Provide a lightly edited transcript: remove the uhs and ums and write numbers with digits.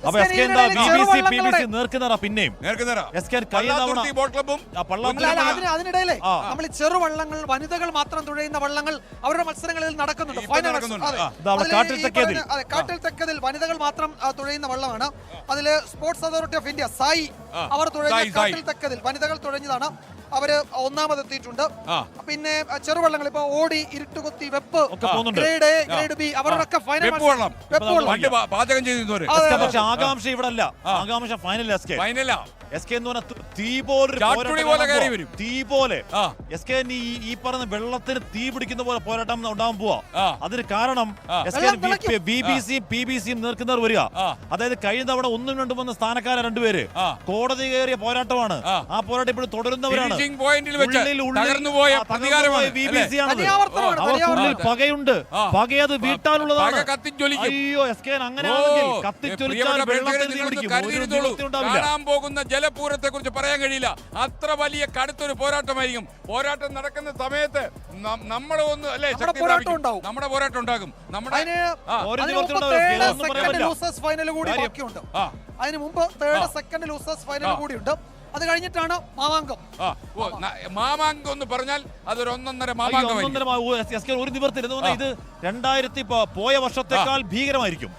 അപ്പൊ S K എന്താ BBC നേർക്കുന്നറ പിന്നെയും എസ് കെ അതിനിടയിലെ നമ്മൾ ചെറുവള്ളങ്ങൾ വനിതകൾ മാത്രം തുഴയുന്ന വള്ളങ്ങൾ അവരുടെ മത്സരങ്ങളിൽ നടക്കുന്നുണ്ട്. കാട്ടിൽ തെക്കതിൽ വനിതകൾ മാത്രം തുഴയുന്ന വള്ളമാണ്. അതില് sports authority of India SAI അവർ തുഴഞ്ഞ കാട്ടിൽ തെക്കതിൽ വനിതകൾ തുഴഞ്ഞതാണ്. അവര് ഒന്നാമതെത്തിയിട്ടുണ്ട്. പിന്നെ ചെറുവള്ളങ്ങൾ ഇപ്പൊ ഓടി, ഇരുട്ടുകുത്തി, വെപ്പ്, ഗ്രേഡ് എ, ഗ്രേഡ് ബി അവരൊക്കെ ഫൈനൽ പാചകം ചെയ്തു. ആകാംക്ഷ ഇവിടെ അല്ല, ആകാംക്ഷ ഫൈനൽ എസ് കെ എന്ന് പറഞ്ഞാൽ തീ പോലെ എസ് കെ ഈ പറഞ്ഞ വെള്ളത്തിന് തീ പിടിക്കുന്ന പോലെ പോരാട്ടം ഉണ്ടാവാൻ പോവാ. അതിന് കാരണം എസ് കെ BBC PBC നേർക്കുന്നവർ വരിക. അതായത് കഴിഞ്ഞ തവണ 1-2 സ്ഥാനക്കാരെ രണ്ടുപേര് കോടതി കയറിയ പോരാട്ടമാണ്. ആ പോരാട്ടം ഇപ്പോഴും തുടരുന്നവരാണ്. അവർക്കുള്ളിൽ പകയുണ്ട്. പകയത് വീട്ടാനുള്ളതാണ്. അയ്യോ എസ് കെ അങ്ങനെയാണെങ്കിൽ കത്തിച്ചൊലിച്ചാൽ വെള്ളത്തിൽ തീ പിടിക്കും. കാണാൻ പോകുന്ന ജലപൂരത്തെ കുറിച്ച് പറയാൻ കഴിയില്ല. അത്ര വലിയ കടുത്തൊരു പോരാട്ടമായിരിക്കും. പോരാട്ടം നടക്കുന്ന സമയത്ത് നമ്മുടെ ഒന്ന് അല്ലെ നമ്മുടെ പോരാട്ടം ഉണ്ടാകും. ഫൈനൽ കൂടി ബാക്കിയുണ്ട്. അതിന് മുമ്പ് തേർഡ് സെക്കൻഡ് ലൂസേഴ്സ് ഫൈനൽ കൂടിയുണ്ട്. അത് കഴിഞ്ഞിട്ടാണ് മാമാങ്കം. മാമാങ്കം എന്ന് പറഞ്ഞാൽ അതൊരു ഒന്നൊന്നര മാമാങ്കം. ഒരു നിവർത്തിരുന്നു. ഇത് 2000 പോയ വർഷത്തെക്കാൾ ഭീകരമായിരിക്കും.